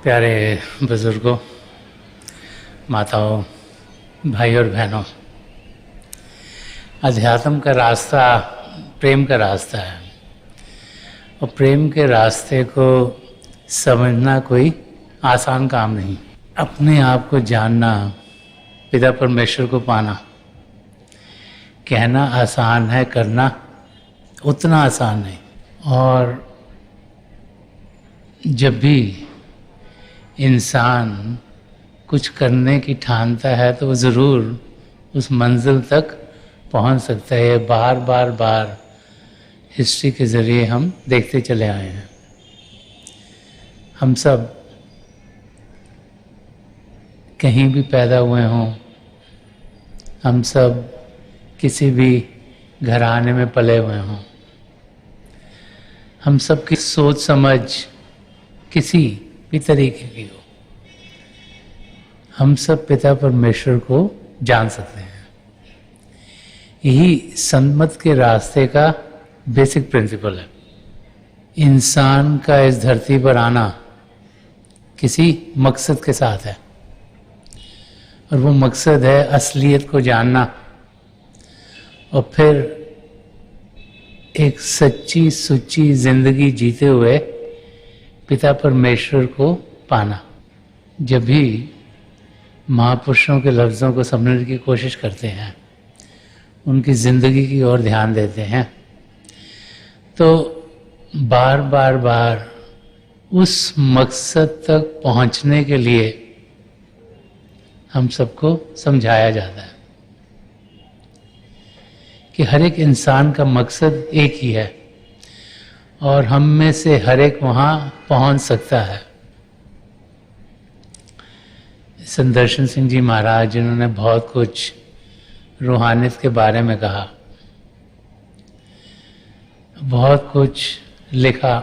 प्यारे बुजुर्गों, माताओं, भाई और बहनों, अध्यात्म का रास्ता प्रेम का रास्ता है और प्रेम के रास्ते को समझना कोई आसान काम नहीं। अपने आप को जानना, पिता परमेश्वर को पाना, कहना आसान है, करना उतना आसान नहीं। और जब भी इंसान कुछ करने की ठानता है तो वो ज़रूर उस मंजिल तक पहुंच सकता है। बार बार हिस्ट्री के ज़रिए हम देखते चले आए हैं। हम सब कहीं भी पैदा हुए हों, हम सब किसी भी घराने में पले हुए हों, हम सब की सोच समझ किसी भी तरीके की हो, हम सब पिता परमेश्वर को जान सकते हैं। यही संतमत के रास्ते का बेसिक प्रिंसिपल है। इंसान का इस धरती पर आना किसी मकसद के साथ है और वो मकसद है असलियत को जानना और फिर एक सच्ची सुच्ची जिंदगी जीते हुए पिता परमेश्वर को पाना। जब भी महापुरुषों के लफ्ज़ों को समझने की कोशिश करते हैं, उनकी ज़िंदगी की ओर ध्यान देते हैं, तो बार उस मकसद तक पहुंचने के लिए हम सबको समझाया जाता है कि हर एक इंसान का मकसद एक ही है और हम में से हर एक वहाँ पहुंच सकता है। संदर्शन सिंह जी महाराज, जिन्होंने बहुत कुछ रूहानियत के बारे में कहा, बहुत कुछ लिखा,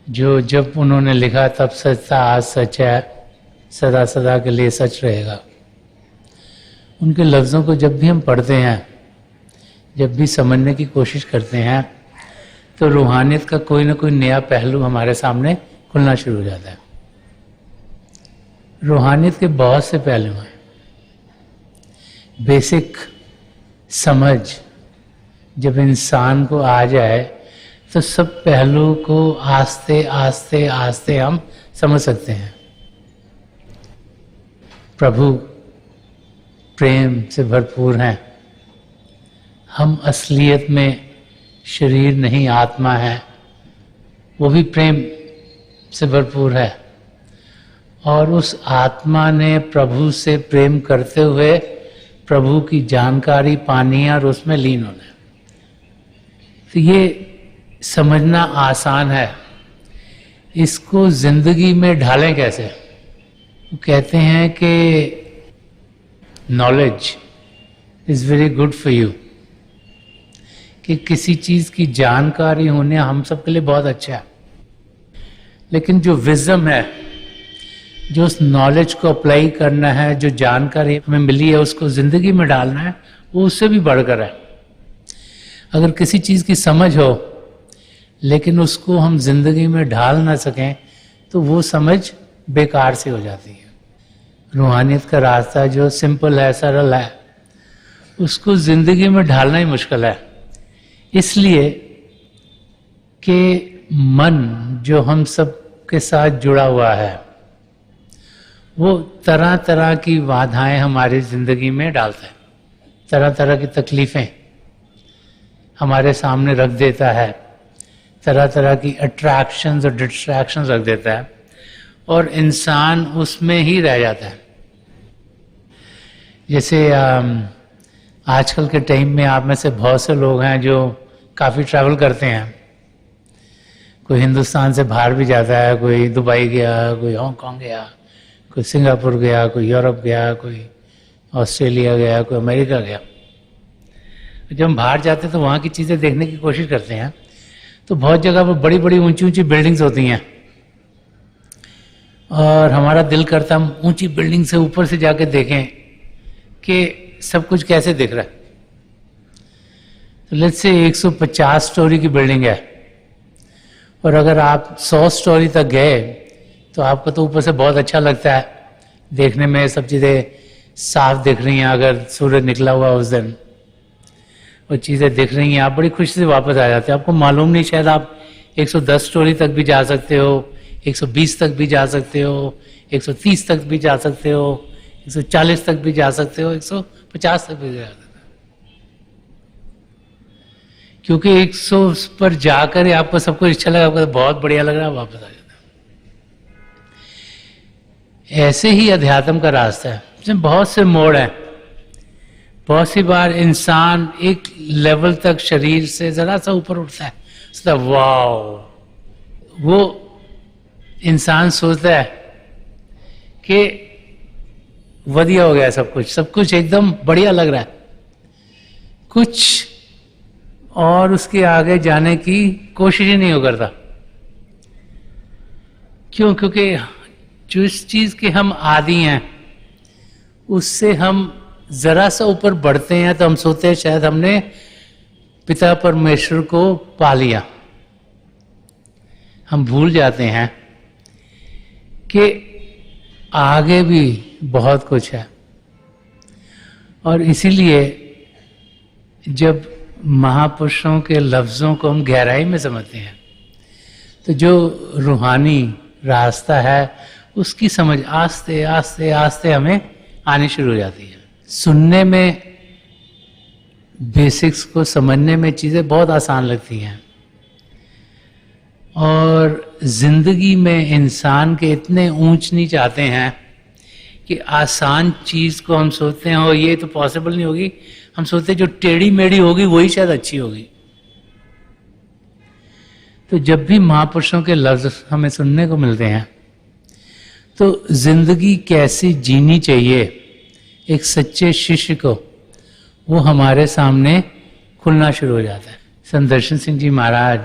जो जब उन्होंने लिखा तब सच था, आज सच है, सदा सदा के लिए सच रहेगा। उनके लफ्ज़ों को जब भी हम पढ़ते हैं, जब भी समझने की कोशिश करते हैं, तो रूहानियत का कोई ना कोई नया पहलू हमारे सामने खुलना शुरू हो जाता है। रूहानियत के बहुत से पहलू हैं। बेसिक समझ जब इंसान को आ जाए तो सब पहलू को आस्ते आस्ते आस्ते हम समझ सकते हैं। प्रभु प्रेम से भरपूर हैं। हम असलियत में शरीर नहीं, आत्मा है, वो भी प्रेम से भरपूर है और उस आत्मा ने प्रभु से प्रेम करते हुए प्रभु की जानकारी पानी है और उसमें लीन होना है। तो ये समझना आसान है, इसको जिंदगी में ढालें कैसे? वो कहते हैं कि knowledge is very good for you, कि किसी चीज़ की जानकारी होने हम सब के लिए बहुत अच्छा है, लेकिन जो विजडम है, जो उस नॉलेज को अप्लाई करना है, जो जानकारी हमें मिली है उसको ज़िंदगी में डालना है, वो उससे भी बढ़कर है। अगर किसी चीज़ की समझ हो लेकिन उसको हम जिंदगी में ढाल ना सकें तो वो समझ बेकार से हो जाती है। रूहानियत का रास्ता जो सिंपल है, सरल है, उसको जिंदगी में ढालना ही मुश्किल है, इसलिए कि मन जो हम सब के साथ जुड़ा हुआ है वो तरह तरह की बाधाएं हमारी ज़िंदगी में डालता है, तरह तरह की तकलीफ़ें हमारे सामने रख देता है, तरह तरह की अट्रैक्शंस और डिस्ट्रैक्शंस रख देता है और इंसान उसमें ही रह जाता है। जैसे आजकल के टाइम में आप में से बहुत से लोग हैं जो काफ़ी ट्रैवल करते हैं। कोई हिंदुस्तान से बाहर भी जाता है, कोई दुबई गया, कोई हांगकांग गया, कोई सिंगापुर गया, कोई यूरोप गया, कोई ऑस्ट्रेलिया गया, कोई अमेरिका गया। जब हम बाहर जाते हैं तो वहाँ की चीज़ें देखने की कोशिश करते हैं, तो बहुत जगह पर बड़ी बड़ी ऊंची ऊंची बिल्डिंग्स होती हैं और हमारा दिल करता हम ऊंची बिल्डिंग से ऊपर से जाके देखें कि सब कुछ कैसे दिख रहा है। तो लेट्स से 150 स्टोरी की बिल्डिंग है और अगर आप 100 स्टोरी तक गए तो आपको तो ऊपर से बहुत अच्छा लगता है, देखने में सब चीज़ें साफ दिख रही हैं। अगर सूरज निकला हुआ उस दिन वो चीज़ें दिख रही हैं, आप बड़ी खुशी से वापस आ जाते हैं। आपको मालूम नहीं, शायद आप 110 स्टोरी तक भी जा सकते हो, 120 तक भी जा सकते हो, 130 तक भी जा सकते हो, 140 तक भी जा सकते हो, 150 तक भी जा सकते हो। क्योंकि 100 पर जाकर आपको सब कुछ अच्छा लगा, आपको बहुत बढ़िया लग रहा है, वापस आ जाता है। ऐसे ही अध्यात्म का रास्ता है, इसमें बहुत से मोड़ हैं। बहुत सी बार इंसान एक लेवल तक शरीर से जरा सा ऊपर उठता है, उसका वाओ, वो इंसान सोचता है कि बढ़िया हो गया, सब कुछ एकदम बढ़िया लग रहा है, कुछ और उसके आगे जाने की कोशिश ही नहीं करता। क्यों? क्योंकि जिस चीज के हम आदी हैं उससे हम जरा सा ऊपर बढ़ते हैं तो हम सोचते हैं शायद हमने पिता परमेश्वर को पा लिया। हम भूल जाते हैं कि आगे भी बहुत कुछ है। और इसीलिए जब महापुरुषों के लफ्ज़ों को हम गहराई में समझते हैं तो जो रूहानी रास्ता है उसकी समझ आस्ते आस्ते आस्ते हमें आनी शुरू हो जाती है। सुनने में, बेसिक्स को समझने में चीज़ें बहुत आसान लगती हैं, और जिंदगी में इंसान के इतने ऊंच नीच आते हैं कि आसान चीज़ को हम सोचते हैं और ये तो पॉसिबल नहीं होगी, हम सोचते हैं जो टेढ़ी मेढ़ी होगी वही शायद अच्छी होगी। तो जब भी महापुरुषों के लफ्ज हमें सुनने को मिलते हैं तो जिंदगी कैसी जीनी चाहिए एक सच्चे शिष्य को, वो हमारे सामने खुलना शुरू हो जाता है। संदर्शन सिंह जी महाराज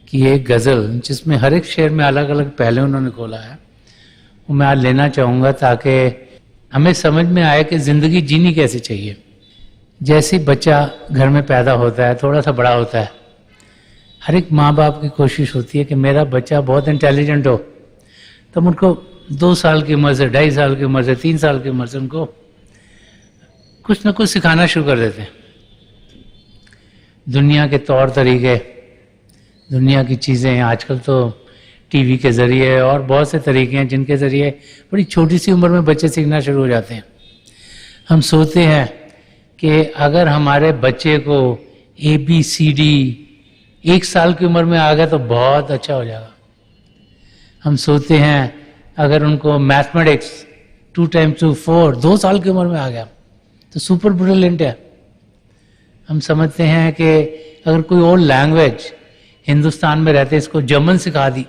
की एक गज़ल जिसमें हर एक शेर में अलग अलग पहले उन्होंने खोला है, वो मैं आज लेना चाहूँगा ताकि हमें समझ में आए कि ज़िंदगी जीनी कैसे चाहिए। जैसे बच्चा घर में पैदा होता है, थोड़ा सा बड़ा होता है, हर एक माँ बाप की कोशिश होती है कि मेरा बच्चा बहुत इंटेलिजेंट हो, तो हम उनको 2 साल की उम्र से, 2.5 साल की उम्र से, 3 साल की उम्र से उनको कुछ न कुछ सिखाना शुरू कर देते हैं। दुनिया के तौर तरीके, दुनिया की चीज़ें, आजकल तो टीवी के ज़रिए और बहुत से तरीके हैं जिनके ज़रिए बड़ी छोटी सी उम्र में बच्चे सीखना शुरू हो जाते हैं। हम सोचते हैं कि अगर हमारे बच्चे को ABCD 1 साल की उम्र में आ गया तो बहुत अच्छा हो जाएगा। हम सोचते हैं अगर उनको मैथमेटिक्स 2 × 2 4 2 साल की उम्र में आ गया तो सुपर ब्रिलियंट है। हम समझते हैं कि अगर कोई और लैंग्वेज हिंदुस्तान में रहते इसको जर्मन सिखा दी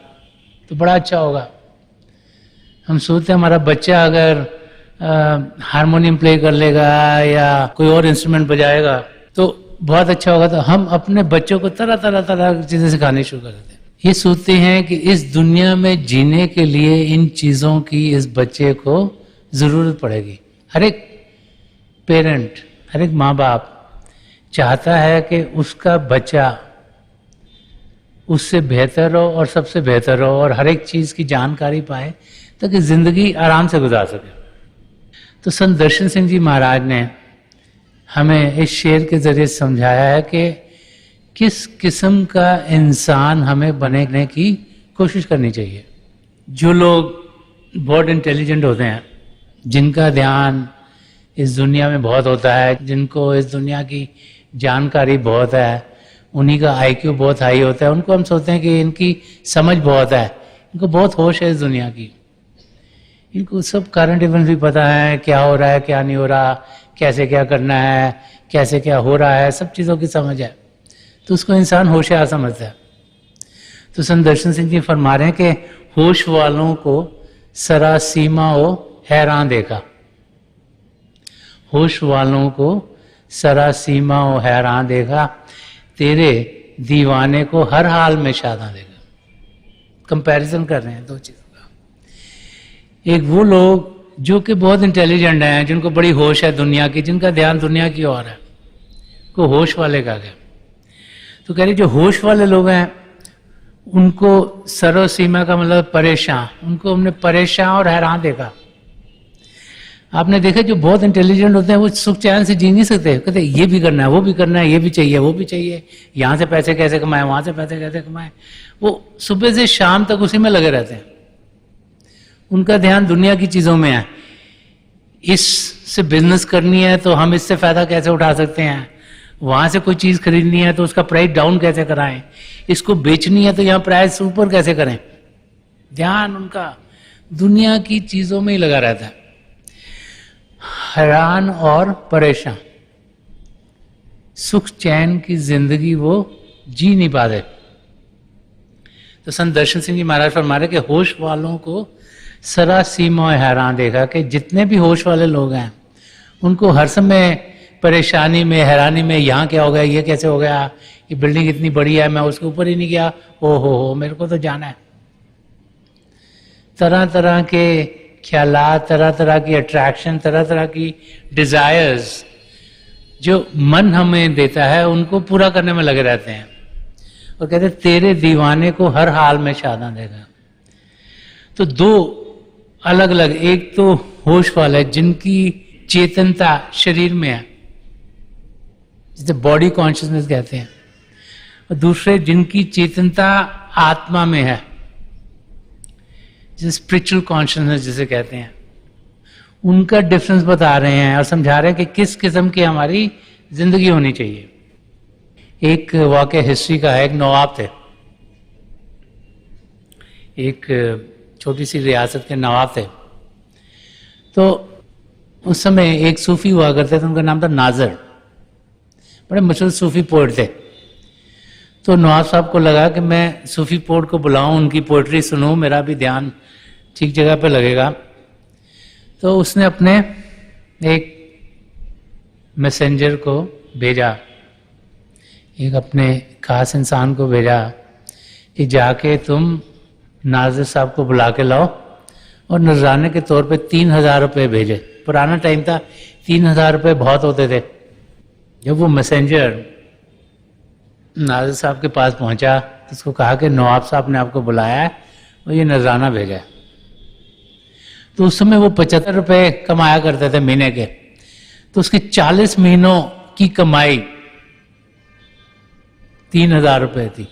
तो बड़ा अच्छा होगा। हम सोचते हैं हमारा बच्चा अगर हारमोनियम प्ले कर लेगा या कोई और इंस्ट्रूमेंट बजाएगा तो बहुत अच्छा होगा। तो हम अपने बच्चों को तरह तरह तरह की चीज़ें सिखानी शुरू कर देते हैं। ये सोचते हैं कि इस दुनिया में जीने के लिए इन चीज़ों की इस बच्चे को ज़रूरत पड़ेगी। हर एक पेरेंट, हर एक माँ बाप चाहता है कि उसका बच्चा उससे बेहतर हो और सबसे बेहतर हो और हर एक चीज़ की जानकारी पाए ताकि ज़िंदगी आराम से गुजार सके। तो संत दर्शन सिंह जी महाराज ने हमें इस शेर के ज़रिए समझाया है कि किस किस्म का इंसान हमें बनने की कोशिश करनी चाहिए। जो लोग बहुत इंटेलिजेंट होते हैं, जिनका ध्यान इस दुनिया में बहुत होता है, जिनको इस दुनिया की जानकारी बहुत है, उन्हीं का IQ बहुत हाई होता है, उनको हम सोचते हैं कि इनकी समझ बहुत है, इनको बहुत होश है इस दुनिया की, इनको सब करंट इवेंट भी पता है, क्या हो रहा है क्या नहीं हो रहा, कैसे क्या करना है, कैसे क्या हो रहा है, सब चीज़ों की समझ है, तो उसको इंसान होशियार समझता है। तो संत दर्शन सिंह जी फरमा रहे हैं कि होश वालों को सरासीमा हो हैरान देखा, होश वालों को सरासीमा हो हैरान देखा, तेरे दीवाने को हर हाल में शादा देगा। कंपैरिजन कर रहे हैं दो चीज़ों का। एक वो लोग जो कि बहुत इंटेलिजेंट हैं, जिनको बड़ी होश है दुनिया की, जिनका ध्यान दुनिया की ओर है, को होश वाले कहा गया। तो कह रहे जो होश वाले लोग हैं उनको सर्व सीमा का मतलब परेशान, उनको हमने परेशान और हैरान देखा। आपने देखा जो बहुत इंटेलिजेंट होते हैं वो सुख चैन से जी नहीं सकते, कहते ये भी करना है, वो भी करना है, ये भी चाहिए, वो भी चाहिए, यहाँ से पैसे कैसे कमाए, वहां से पैसे कैसे कमाए। वो सुबह से शाम तक उसी में लगे रहते हैं, उनका ध्यान दुनिया की चीजों में है। इससे बिजनेस करनी है तो हम इससे फायदा कैसे उठा सकते हैं, वहां से कोई चीज खरीदनी है तो उसका प्राइस डाउन कैसे कराएं, इसको बेचनी है तो यहाँ प्राइस ऊपर कैसे करें। ध्यान उनका दुनिया की चीजों में ही लगा रहता है, हैरान और परेशान। सुख चैन की जिंदगी वो जी नहीं पाते। तो संत दर्शन सिंह जी महाराज फरमा रहे कि होश वालों को सरासीमा हैरान देखा कि जितने भी होश वाले लोग हैं उनको हर समय परेशानी में, हैरानी में, यहाँ क्या हो गया, ये कैसे हो गया, ये बिल्डिंग इतनी बड़ी है, मैं उसके ऊपर ही नहीं गया, ओ हो मेरे को तो जाना है। तरह तरह के ख्यालात, तरह तरह की अट्रैक्शन, तरह तरह की डिजायर्स जो मन हमें देता है उनको पूरा करने में लगे रहते हैं। और कहते तेरे दीवाने को हर हाल में शादा देगा। तो दो अलग अलग, एक तो होश वाले जिनकी चेतनता शरीर में है, जिसे बॉडी कॉन्शियसनेस कहते हैं, और दूसरे जिनकी चेतनता आत्मा में है, जिसे स्पिरिचुअल कॉन्शियसनेस जिसे कहते हैं। उनका डिफरेंस बता रहे हैं और समझा रहे हैं कि किस किस्म की हमारी जिंदगी होनी चाहिए। एक वाकया हिस्ट्री का है, एक नवाब थे, एक छोटी सी रियासत के नवाब थे। तो उस समय एक सूफी हुआ करते थे, उनका नाम था नाजर, बड़े मशहूर सूफी पोएट थे। तो नवाब साहब को लगा कि मैं सूफी पोएट को बुलाऊं, उनकी पोएट्री सुनूं, मेरा भी ध्यान ठीक जगह पे लगेगा। तो उसने अपने एक मैसेंजर को भेजा, एक अपने खास इंसान को भेजा कि जाके तुम नाजिर साहब को बुला के लाओ और नजराने के तौर पे 3,000 रुपये भेजे। पुराना टाइम था, 3,000 रुपये बहुत होते थे। जब वो मैसेंजर नाजिर साहब के पास पहुंचा तो उसको कहा कि नवाब साहब ने आपको बुलाया है और ये नजराना भेजा है। तो उस समय वो 75 रुपये कमाया करते थे महीने के, तो उसके 40 महीनों की कमाई 3,000 रुपये थी।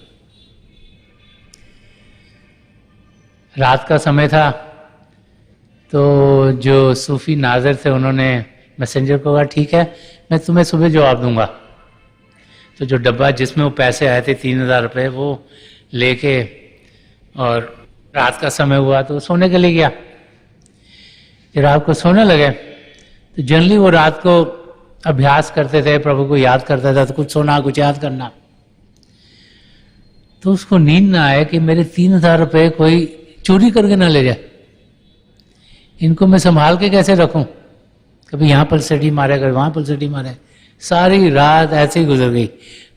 रात का समय था, तो जो सूफी नाज़िर थे उन्होंने मैसेंजर को कहा ठीक है मैं तुम्हें सुबह जवाब दूंगा। तो जो डब्बा जिसमें वो पैसे आए थे 3,000 रुपये वो लेके, और रात का समय हुआ तो सोने के लिए गया। जब रात को सोने लगे तो जनरली वो रात को अभ्यास करते थे, प्रभु को याद करता था, तो कुछ सोना कुछ याद करना। तो उसको नींद ना आए कि मेरे 3,000 रुपये कोई चोरी करके ना ले जाए, इनको मैं संभाल के कैसे रखूं, कभी यहां पर सटी मारे, कभी वहां पर सटी मारे। सारी रात ऐसे ही गुजर गई,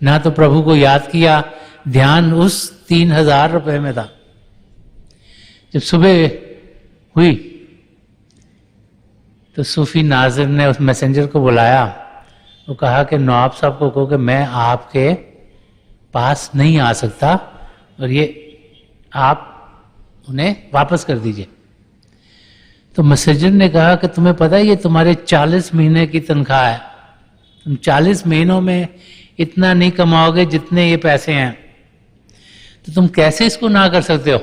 ना तो प्रभु को याद किया, ध्यान उस 3,000 रुपये में था। जब सुबह हुई तो सूफी नाजिर ने उस मैसेंजर को बुलाया, वो कहा कि नवाब साहब को कहो कि मैं आपके पास नहीं आ सकता और ये आप उन्हें वापस कर दीजिए। तो मैसेंजर ने कहा कि तुम्हें पता है ये तुम्हारे 40 महीने की तनख्वाह है, तुम 40 महीनों में इतना नहीं कमाओगे जितने ये पैसे हैं, तो तुम कैसे इसको ना कर सकते हो।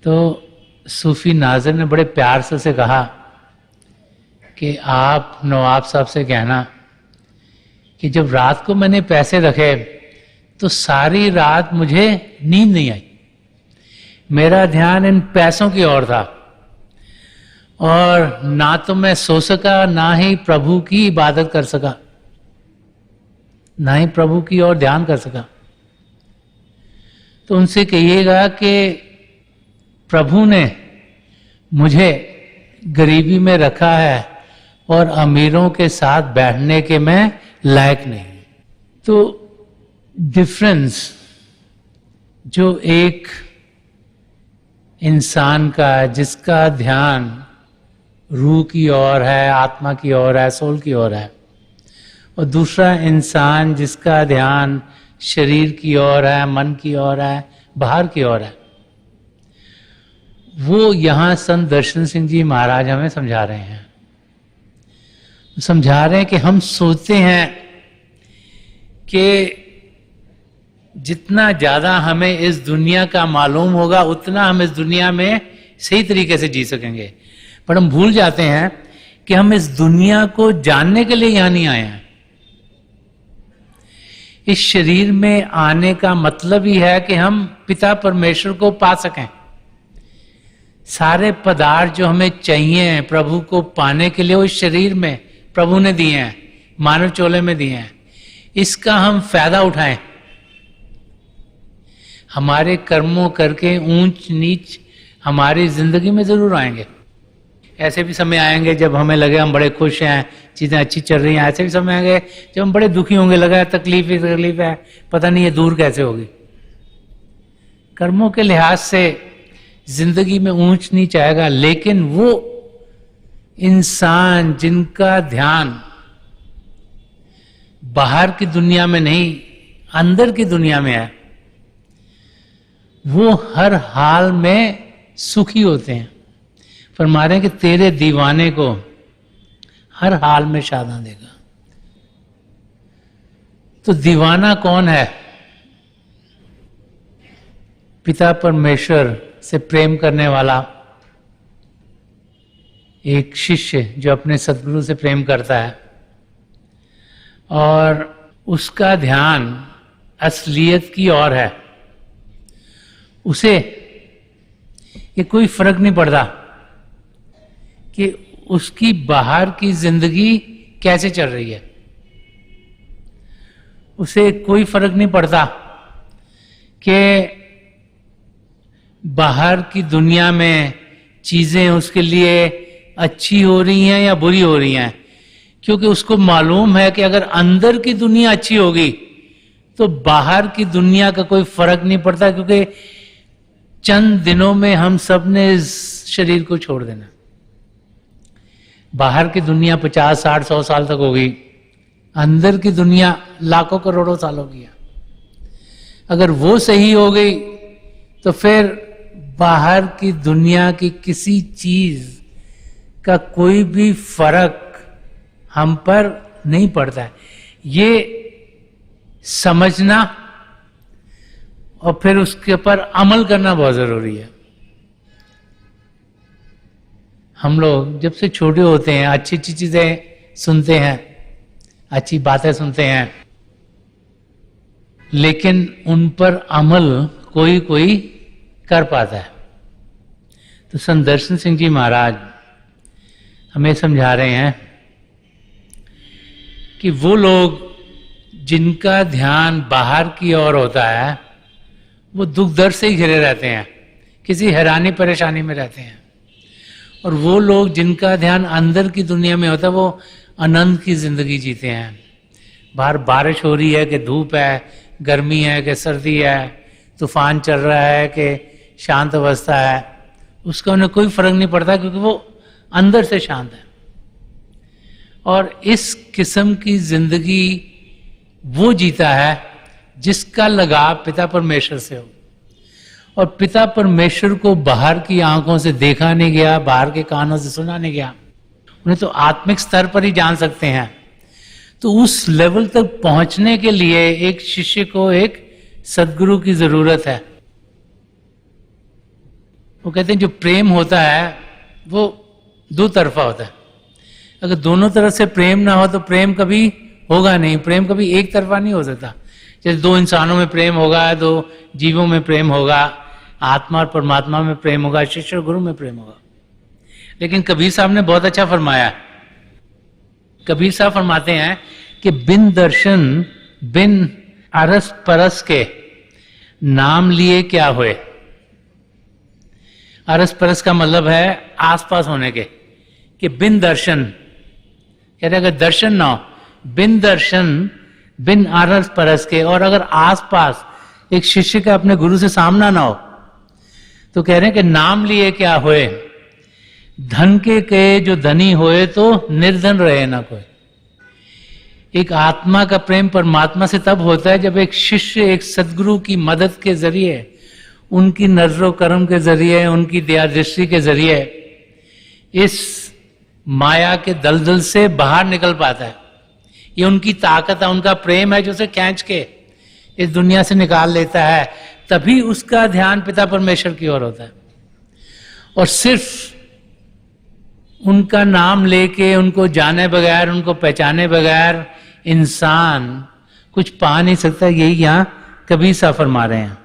तो सूफी नाजिर ने बड़े प्यार से उसे कहा कि आप नवाब साहब से कहना कि जब रात को मैंने पैसे रखे तो सारी रात मुझे नींद नहीं आई, मेरा ध्यान इन पैसों की ओर था, और ना तो मैं सो सका, ना ही प्रभु की इबादत कर सका, ना ही प्रभु की ओर ध्यान कर सका। तो उनसे कहिएगा कि प्रभु ने मुझे गरीबी में रखा है और अमीरों के साथ बैठने के मैं लायक नहीं। तो डिफरेंस जो एक इंसान का जिसका ध्यान रूह की ओर है, आत्मा की ओर है, सोल की ओर है, और दूसरा इंसान जिसका ध्यान शरीर की ओर है, मन की ओर है, बाहर की ओर है। वो यहां संत दर्शन सिंह जी महाराज हमें समझा रहे हैं। समझा रहे हैं कि हम सोचते हैं कि जितना ज्यादा हमें इस दुनिया का मालूम होगा उतना हम इस दुनिया में सही तरीके से जी सकेंगे, पर हम भूल जाते हैं कि हम इस दुनिया को जानने के लिए यहां नहीं आए हैं। इस शरीर में आने का मतलब ही है कि हम पिता परमेश्वर को पा सकें। सारे पदार्थ जो हमें चाहिए प्रभु को पाने के लिए वो इस शरीर में प्रभु ने दिए हैं, मानव चोले में दिए हैं। इसका हम फायदा उठाएं। हमारे कर्मों करके ऊंच नीच हमारी जिंदगी में जरूर आएंगे। ऐसे भी समय आएंगे जब हमें लगे हम बड़े खुश हैं, चीजें अच्छी चल रही हैं। ऐसे भी समय आएंगे जब हम बड़े दुखी होंगे, लगा तकलीफ ही तकलीफ है, पता नहीं ये दूर कैसे होगी। कर्मों के लिहाज से जिंदगी में ऊंच नीच आएगा, लेकिन वो इंसान जिनका ध्यान बाहर की दुनिया में नहीं अंदर की दुनिया में है, वो हर हाल में सुखी होते हैं। फरमा रहे हैं कि तेरे दीवाने को हर हाल में शादा देगा। तो दीवाना कौन है? पिता परमेश्वर से प्रेम करने वाला एक शिष्य जो अपने सद्गुरु से प्रेम करता है और उसका ध्यान असलियत की ओर है। उसे ये कोई फर्क नहीं पड़ता कि उसकी बाहर की जिंदगी कैसे चल रही है। उसे कोई फर्क नहीं पड़ता कि बाहर की दुनिया में चीजें उसके लिए अच्छी हो रही हैं या बुरी हो रही हैं, क्योंकि उसको मालूम है कि अगर अंदर की दुनिया अच्छी होगी तो बाहर की दुनिया का कोई फर्क नहीं पड़ता, क्योंकि चंद दिनों में हम सब ने इस शरीर को छोड़ देना। बाहर की दुनिया 50, 60, 100 साल तक होगी, अंदर की दुनिया लाखों करोड़ों सालों की है। अगर वो सही हो गई तो फिर बाहर की दुनिया की किसी चीज का कोई भी फर्क हम पर नहीं पड़ता है। ये समझना और फिर उसके ऊपर अमल करना बहुत जरूरी है। हम लोग जब से छोटे होते हैं अच्छी अच्छी चीजें सुनते हैं, अच्छी बातें सुनते हैं, लेकिन उन पर अमल कोई कोई कर पाता है। तो संत दर्शन सिंह जी महाराज हमें समझा रहे हैं कि वो लोग जिनका ध्यान बाहर की ओर होता है वो दुख दर्द से ही घिरे रहते हैं, किसी हैरानी परेशानी में रहते हैं। और वो लोग जिनका ध्यान अंदर की दुनिया में होता है वो आनंद की जिंदगी जीते हैं। बाहर बारिश हो रही है कि धूप है, गर्मी है कि सर्दी है, तूफान चल रहा है कि शांत अवस्था है, उसका उन्हें कोई फर्क नहीं पड़ता, क्योंकि वो अंदर से शांत है। और इस किस्म की जिंदगी वो जीता है जिसका लगाव पिता परमेश्वर से हो। और पिता परमेश्वर को बाहर की आंखों से देखा नहीं गया, बाहर के कानों से सुना नहीं गया, उन्हें तो आत्मिक स्तर पर ही जान सकते हैं। तो उस लेवल तक पहुंचने के लिए एक शिष्य को एक सद्गुरु की जरूरत है। वो कहते हैं जो प्रेम होता है वो दो तरफा होता है। अगर दोनों तरफ से प्रेम ना हो तो प्रेम कभी होगा नहीं, प्रेम कभी एक तरफा नहीं हो सकता। जैसे दो इंसानों में प्रेम होगा, दो जीवों में प्रेम होगा, आत्मा और परमात्मा में प्रेम होगा, शिष्य और गुरु में प्रेम होगा। लेकिन कबीर साहब ने बहुत अच्छा फरमाया। कबीर साहब फरमाते हैं कि बिन दर्शन बिन अरस परस के नाम लिए क्या हुए। अरस परस का मतलब है आसपास होने के, कि बिन दर्शन, कहते अगर दर्शन ना हो, बिन दर्शन बिन अरस परस के, और अगर आसपास एक शिष्य का अपने गुरु से सामना ना हो तो कह रहे हैं कि नाम लिए क्या होए। धन के जो धनी होए तो निर्धन रहे ना कोई। एक आत्मा का प्रेम परमात्मा से तब होता है जब एक शिष्य एक सद्गुरु की मदद के जरिए उनकी नजरों करम के जरिए, उनकी दया दृष्टि के जरिए इस माया के दलदल से बाहर निकल पाता है। ये उनकी ताकत है, उनका प्रेम है जो उसे खींच के इस दुनिया से निकाल लेता है। तभी उसका ध्यान पिता परमेश्वर की ओर होता है। और सिर्फ उनका नाम लेके, उनको जाने बगैर, उनको पहचाने बगैर इंसान कुछ पा नहीं सकता। यही यहां कबीर साहब फरमा रहे हैं।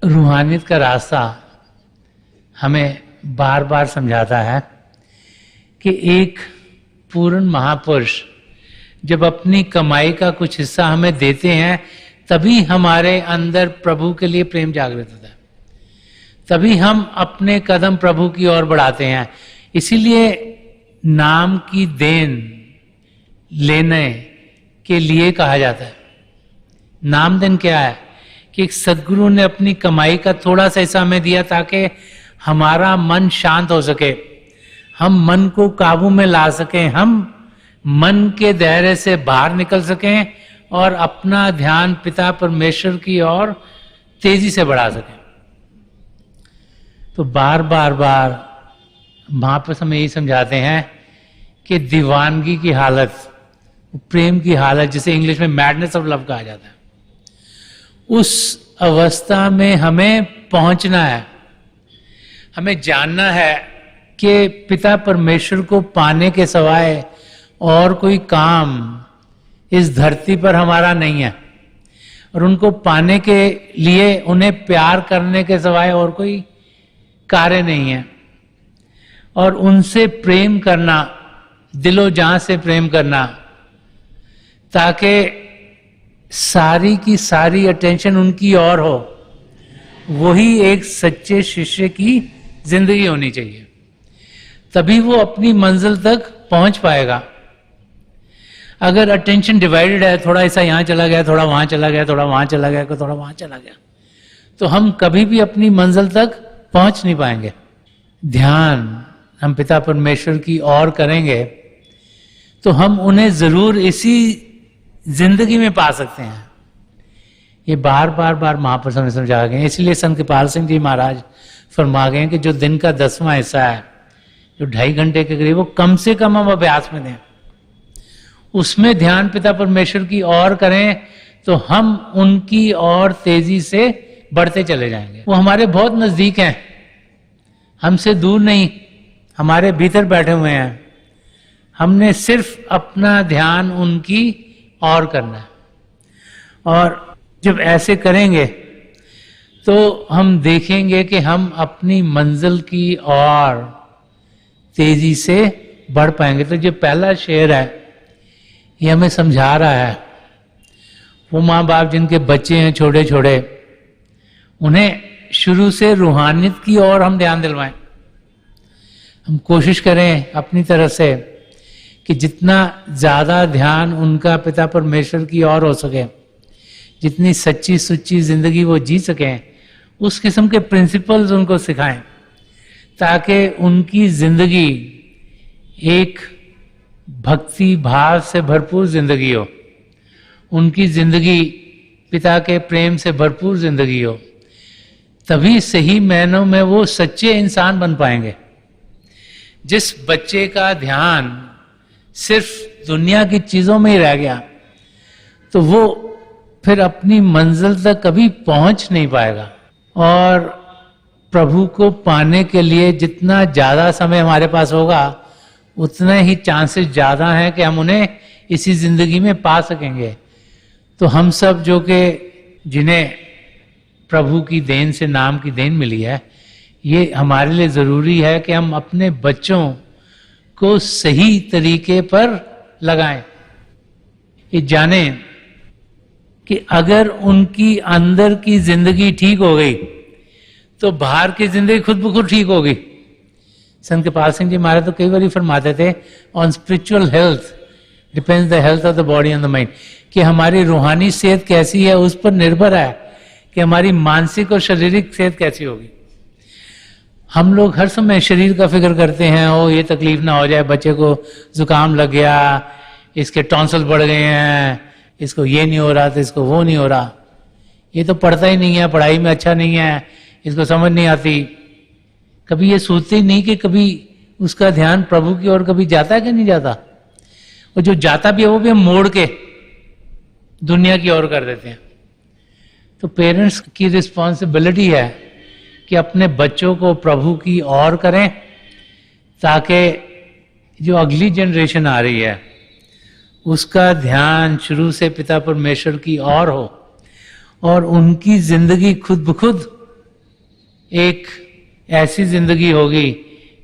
रूहानियत का रास्ता हमें बार बार समझाता है कि एक पूर्ण महापुरुष जब अपनी कमाई का कुछ हिस्सा हमें देते हैं, तभी हमारे अंदर प्रभु के लिए प्रेम जागृत होता है, तभी हम अपने कदम प्रभु की ओर बढ़ाते हैं। इसीलिए नाम की देन लेने के लिए कहा जाता है। नाम देन क्या है कि एक सदगुरु ने अपनी कमाई का थोड़ा सा हिस्सा हमें दिया ताकि हमारा मन शांत हो सके, हम मन को काबू में ला सकें, हम मन के दायरे से बाहर निकल सकें और अपना ध्यान पिता परमेश्वर की ओर तेजी से बढ़ा सकें। तो बार बार बार महापुरुष हमें यही समझाते हैं कि दीवानगी की हालत, प्रेम की हालत, जिसे इंग्लिश में मैडनेस ऑफ लव कहा जाता है, उस अवस्था में हमें पहुंचना है। हमें जानना है कि पिता परमेश्वर को पाने के सिवाय और कोई काम इस धरती पर हमारा नहीं है, और उनको पाने के लिए उन्हें प्यार करने के सिवाय और कोई कार्य नहीं है। और उनसे प्रेम करना, दिलो जान से प्रेम करना, ताकि सारी की सारी अटेंशन उनकी ओर हो, वही एक सच्चे शिष्य की जिंदगी होनी चाहिए। तभी वो अपनी मंजिल तक पहुंच पाएगा। अगर अटेंशन डिवाइडेड है, थोड़ा ऐसा यहां चला गया, थोड़ा वहां चला गया, थोड़ा वहां चला गया, थोड़ा वहां चला गया, तो हम कभी भी अपनी मंजिल तक पहुंच नहीं पाएंगे। ध्यान हम पिता परमेश्वर की ओर करेंगे तो हम उन्हें जरूर इसी जिंदगी में पा सकते हैं। ये बार बार बार महापुरुष ने समझा गए। इसलिए संत कृपाल सिंह जी महाराज फरमा गए कि जो दिन का 10वां हिस्सा है, जो 2.5 घंटे के करीब, वो कम से कम हम अभ्यास में दें, उसमें ध्यान पिता परमेश्वर की ओर करें, तो हम उनकी ओर तेजी से बढ़ते चले जाएंगे। वो हमारे बहुत नजदीक हैं, हमसे दूर नहीं, हमारे भीतर बैठे हुए हैं। हमने सिर्फ अपना ध्यान उनकी ओर करना है। और जब ऐसे करेंगे तो हम देखेंगे कि हम अपनी मंजिल की ओर तेजी से बढ़ पाएंगे। तो जो पहला शेर है, ये हमें समझा रहा है, वो माँ बाप जिनके बच्चे हैं छोटे छोटे, उन्हें शुरू से रूहानियत की ओर हम ध्यान दिलवाएं। हम कोशिश करें अपनी तरफ से कि जितना ज्यादा ध्यान उनका पिता परमेश्वर की ओर हो सके, जितनी सच्ची सुच्ची जिंदगी वो जी सकें, उस किस्म के प्रिंसिपल्स उनको सिखाएं, ताकि उनकी जिंदगी एक भक्ति भाव से भरपूर जिंदगी हो, उनकी जिंदगी पिता के प्रेम से भरपूर जिंदगी हो। तभी सही मायनों में वो सच्चे इंसान बन पाएंगे। जिस बच्चे का ध्यान सिर्फ दुनिया की चीजों में ही रह गया, तो वो फिर अपनी मंजिल तक कभी पहुंच नहीं पाएगा। और प्रभु को पाने के लिए जितना ज्यादा समय हमारे पास होगा, उतने ही चांसेस ज्यादा हैं कि हम उन्हें इसी जिंदगी में पा सकेंगे। तो हम सब जो कि जिन्हें प्रभु की देन से नाम की देन मिली है, ये हमारे लिए जरूरी है कि हम अपने बच्चों को सही तरीके पर लगाएं। ये जानें कि अगर उनकी अंदर की जिंदगी ठीक हो गई तो बाहर की जिंदगी खुद ब खुद ठीक होगी। संत कृपाल सिंह जी महाराज तो कई बार फरमाते थे, on spiritual health depends the health of the body and the mind, कि हमारी रूहानी सेहत कैसी है उस पर निर्भर है कि हमारी मानसिक और शारीरिक सेहत कैसी होगी। हम लोग हर समय शरीर का फिक्र करते हैं, ओ ये तकलीफ ना हो जाए, बच्चे को जुकाम लग गया, इसके टॉन्सिल बढ़ गए हैं, इसको ये नहीं हो रहा तो इसको वो नहीं हो रहा, ये तो पढ़ता ही नहीं है, पढ़ाई में अच्छा नहीं है, इसको समझ नहीं आती। कभी ये सोचते ही नहीं कि कभी उसका ध्यान प्रभु की ओर कभी जाता है कि नहीं जाता, और जो जाता भी है वो भी हम मोड़ के दुनिया की ओर कर देते हैं। तो पेरेंट्स की रिस्पॉन्सिबिलिटी है कि अपने बच्चों को प्रभु की ओर करें, ताकि जो अगली जनरेशन आ रही है उसका ध्यान शुरू से पिता परमेश्वर की ओर हो, और उनकी जिंदगी खुद ब खुद एक ऐसी जिंदगी होगी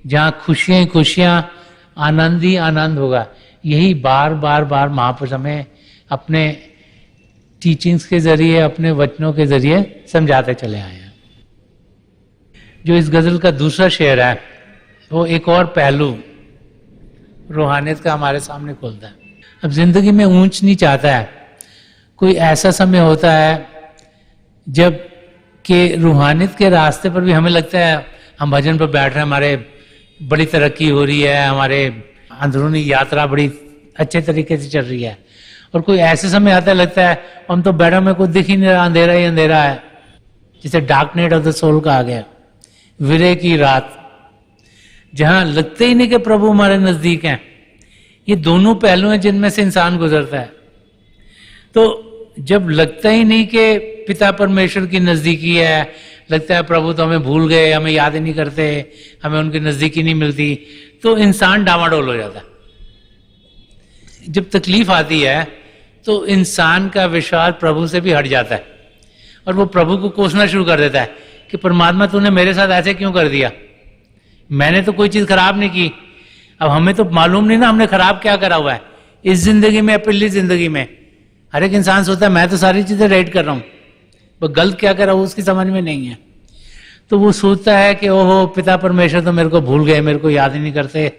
जहां खुशियां ही खुशियां, आनंद ही आनंद होगा। यही बार बार बार महापुरुष हमें अपने टीचिंग्स के जरिए, अपने वचनों के जरिए समझाते चले आए हैं। जो इस गजल का दूसरा शेर है वो एक और पहलू रूहानियत का हमारे सामने खोलता है। अब जिंदगी में ऊंच नीच आता है, कोई ऐसा समय होता है जब कि रूहानियत के रास्ते पर भी हमें लगता है हम भजन पर बैठ रहे हैं, हमारे बड़ी तरक्की हो रही है, हमारे अंदरूनी यात्रा बड़ी अच्छे तरीके से चल रही है। और कोई ऐसे समय आता है लगता है हम तो बैठा में कुछ दिख ही नहीं रहा, अंधेरा ही अंधेरा है, जिसे dark night of the soul कहा गया, विरह की रात, जहां लगते ही नहीं कि प्रभु हमारे नजदीक हैं। ये दोनों पहलू हैं जिनमें से इंसान गुजरता है। तो जब लगता ही नहीं कि पिता परमेश्वर की नजदीकी है, लगता है प्रभु तो हमें भूल गए, हमें याद ही नहीं करते, हमें उनकी नजदीकी नहीं मिलती, तो इंसान डामाडोल हो जाता है। जब तकलीफ आती है तो इंसान का विश्वास प्रभु से भी हट जाता है, और वो प्रभु को कोसना शुरू कर देता है कि परमात्मा तूने मेरे साथ ऐसे क्यों कर दिया, मैंने तो कोई चीज खराब नहीं की। अब हमें तो मालूम नहीं ना हमने खराब क्या करा हुआ है इस जिंदगी में, पिछली जिंदगी में। हर एक इंसान सोचता है मैं तो सारी चीजें राइट कर रहा हूं, वो गलत क्या कर रहा हूं उसकी समझ में नहीं है। तो वो सोचता है कि ओहो पिता परमेश्वर तो मेरे को भूल गए, मेरे को याद ही नहीं करते,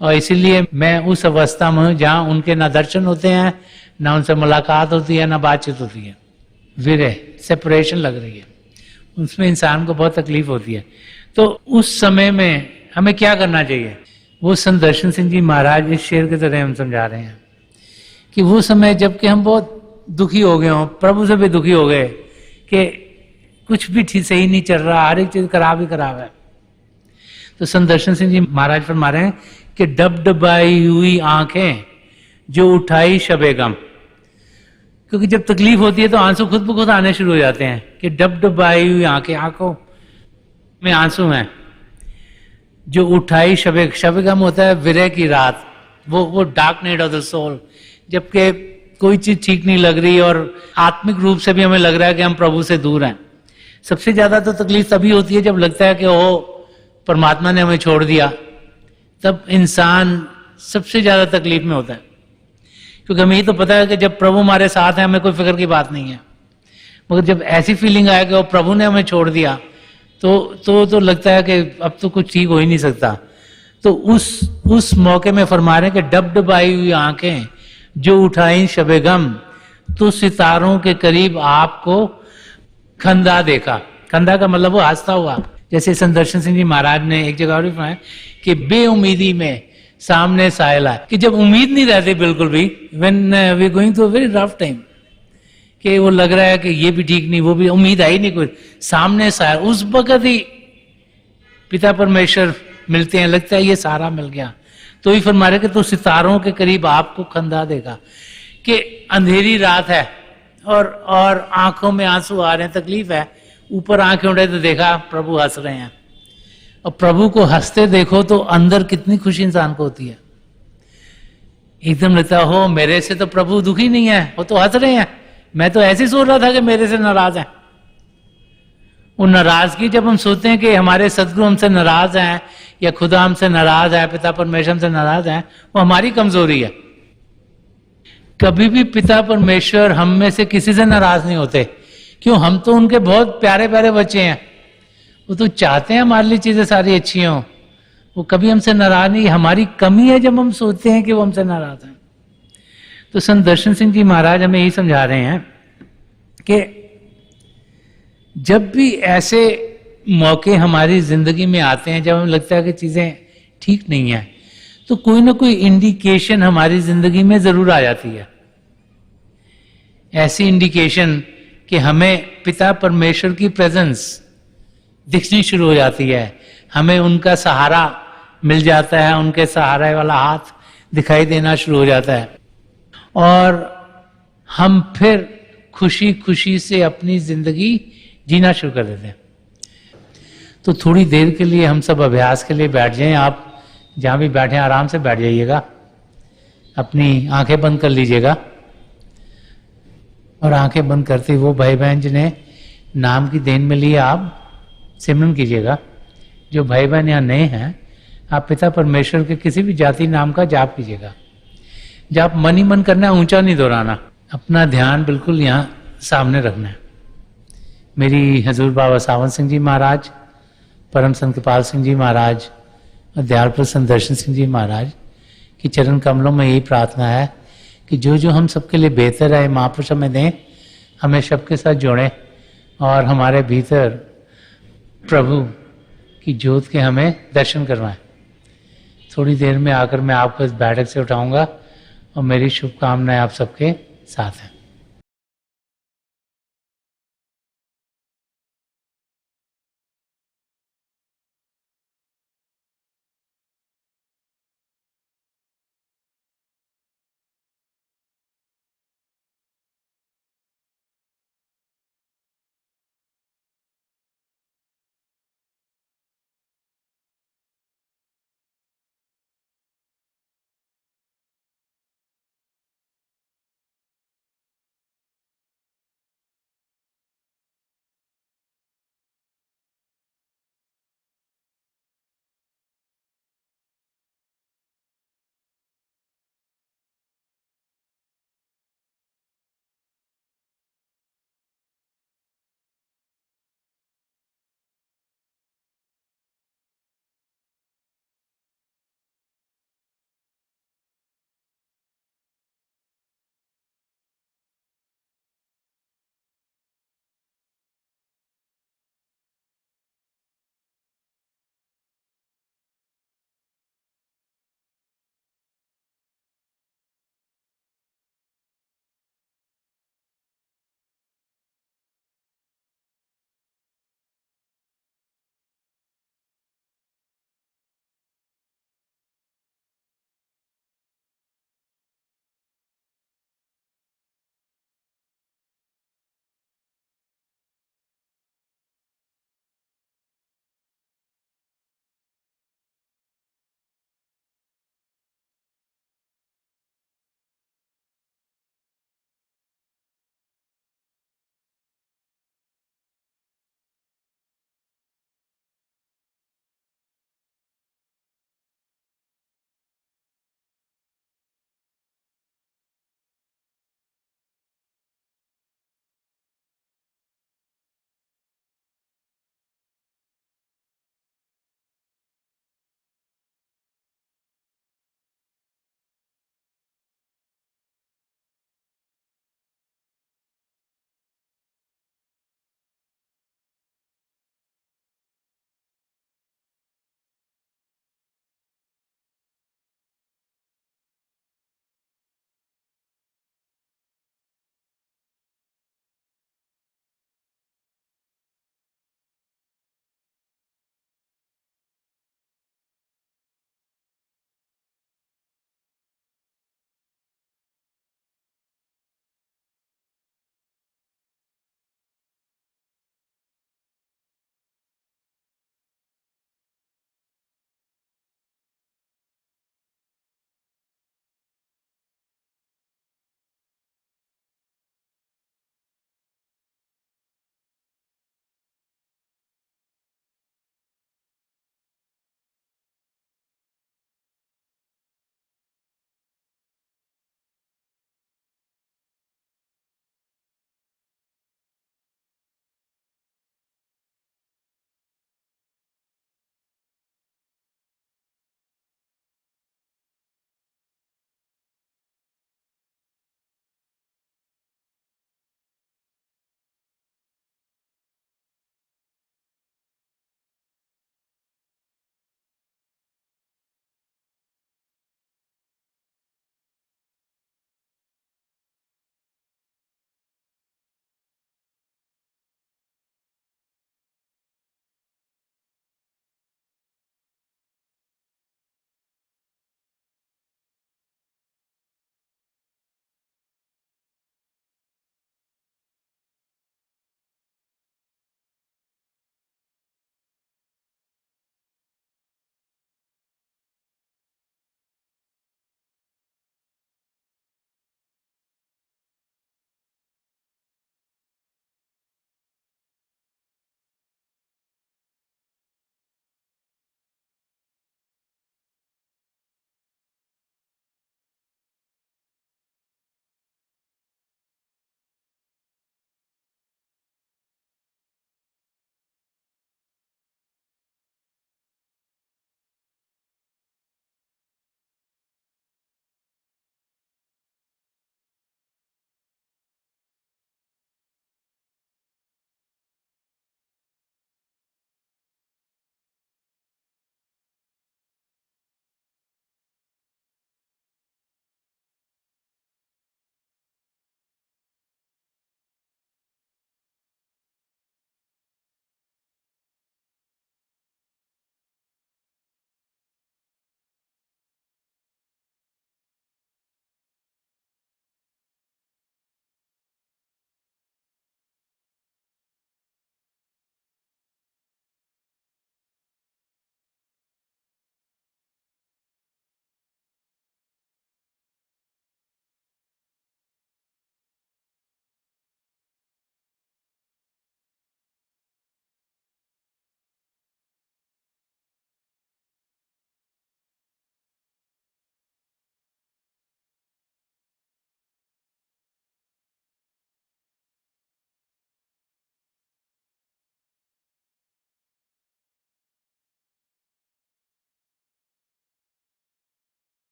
और इसीलिए मैं उस अवस्था में हूं जहां उनके ना दर्शन होते हैं, ना उनसे मुलाकात होती है, ना बातचीत होती है। विरह, सेपरेशन लग रही है, उसमें इंसान को बहुत तकलीफ होती है। तो उस समय में हमें क्या करना चाहिए, वो संत दर्शन सिंह जी महाराज इस शेर के तरह हम समझा रहे हैं कि वो समय जबकि हम बहुत दुखी हो गए हों, प्रभु से भी दुखी हो गए कि कुछ भी ठीक सही नहीं चल रहा, हर एक चीज खराब ही खराब है। तो संत दर्शन सिंह जी महाराज फरमा रहे हैं कि डबडबाई हुई आंखें जो उठाई शबे गम, क्योंकि जब तकलीफ होती है तो आंसू खुद ब खुद आने शुरू हो जाते हैं कि डबडबाई हुई आंखें, आंखों में आंसू हैं, जो उठाई शबे गम होता है विरह की रात, वो dark night of the soul, जबकि कोई चीज ठीक नहीं लग रही और आत्मिक रूप से भी हमें लग रहा है कि हम प्रभु से दूर हैं। सबसे ज्यादा तो तकलीफ तभी होती है जब लगता है कि ओ परमात्मा ने हमें छोड़ दिया, तब इंसान सबसे ज्यादा तकलीफ में होता है, क्योंकि हमें ये तो पता है कि जब प्रभु हमारे साथ है हमें कोई फिक्र की बात नहीं है। मगर जब ऐसी फीलिंग आए कि वो प्रभु ने हमें छोड़ दिया तो लगता है कि अब तो कुछ ठीक हो ही नहीं सकता। तो उस मौके में फरमा रहे हैं कि डबडबाई हुई आंखें जो उठाई शबे गम, तो सितारों के करीब आपको खंदा देखा। खंदा का मतलब वो हंसता हुआ, जैसे संत दर्शन सिंह जी महाराज ने एक जगह और भी फरमाया कि बेउमीदी में सामने सायल आए, कि जब उम्मीद नहीं रहती बिल्कुल भी, when we going through a very rough time, कि वो लग रहा है कि ये भी ठीक नहीं, वो भी, उम्मीद आई नहीं कोई, सामने सायल, उस वक्त ही पिता परमेश्वर मिलते हैं, लगता है ये सारा मिल गया। तो ही फरमा रहे कि तो सितारों के करीब आपको खंदा देगा, कि अंधेरी रात है और आंखों में आंसू आ रहे हैं, तकलीफ है, ऊपर आंखें उठे तो देखा प्रभु हंस रहे हैं। और प्रभु को हंसते देखो तो अंदर कितनी खुशी इंसान को होती है। एकदम लगता हो मेरे से तो प्रभु दुखी नहीं है, वो तो हंस रहे हैं, मैं तो ऐसे सोच रहा था कि मेरे से नाराज है। वो नाराजगी जब हम सोचते हैं कि हमारे सदगुरु हमसे नाराज हैं या खुदा हमसे नाराज है, पिता परमेश्वर हमसे नाराज है, वो हमारी कमजोरी है। कभी भी पिता परमेश्वर हम में से किसी से नाराज नहीं होते। क्यों? हम तो उनके बहुत प्यारे प्यारे बच्चे हैं, वो तो चाहते हैं हमारे लिए चीजें सारी अच्छी हों, वो कभी हमसे नाराज नहीं। हमारी कमी है जब हम सोचते हैं कि वो हमसे नाराज हैं। तो संत दर्शन सिंह जी महाराज हमें यही समझा रहे हैं कि जब भी ऐसे मौके हमारी जिंदगी में आते हैं जब हमें लगता है कि चीजें ठीक नहीं है, तो कोई ना कोई इंडिकेशन हमारी जिंदगी में जरूर आ जाती है। ऐसी इंडिकेशन कि हमें पिता परमेश्वर की प्रेजेंस दिखनी शुरू हो जाती है, हमें उनका सहारा मिल जाता है, उनके सहारे वाला हाथ दिखाई देना शुरू हो जाता है और हम फिर खुशी खुशी से अपनी जिंदगी जीना शुरू कर देते हैं। तो थोड़ी देर के लिए हम सब अभ्यास के लिए बैठ जाएं। आप जहां भी बैठे आराम से बैठ जाइएगा, अपनी आंखें बंद कर लीजिएगा और आंखें बंद करते वो भाई बहन जिन्हें नाम की देन में लिए आप सिमरन कीजिएगा। जो भाई बहन यहाँ नए हैं, आप पिता परमेश्वर के किसी भी जाति नाम का जाप कीजिएगा। जाप मन ही मन करना है, ऊंचा नहीं दोहराना। अपना ध्यान बिल्कुल यहाँ सामने रखना है। मेरी हजूर बाबा सावन सिंह जी महाराज, परम संत कृपाल सिंह जी महाराज और दयाल प्रसन्न दर्शन सिंह जी महाराज की चरण कमलों में यही प्रार्थना है कि जो जो हम सबके लिए बेहतर है महापुरुष हमें दें, हमें सबके साथ जोड़ें और हमारे भीतर प्रभु की ज्योत के हमें दर्शन करवाएं। थोड़ी देर में आकर मैं आपको इस बैठक से उठाऊंगा और मेरी शुभकामनाएं आप सबके साथ हैं।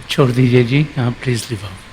छोड़ दीजिए जी, हाँ प्लीज लिव ऑफ।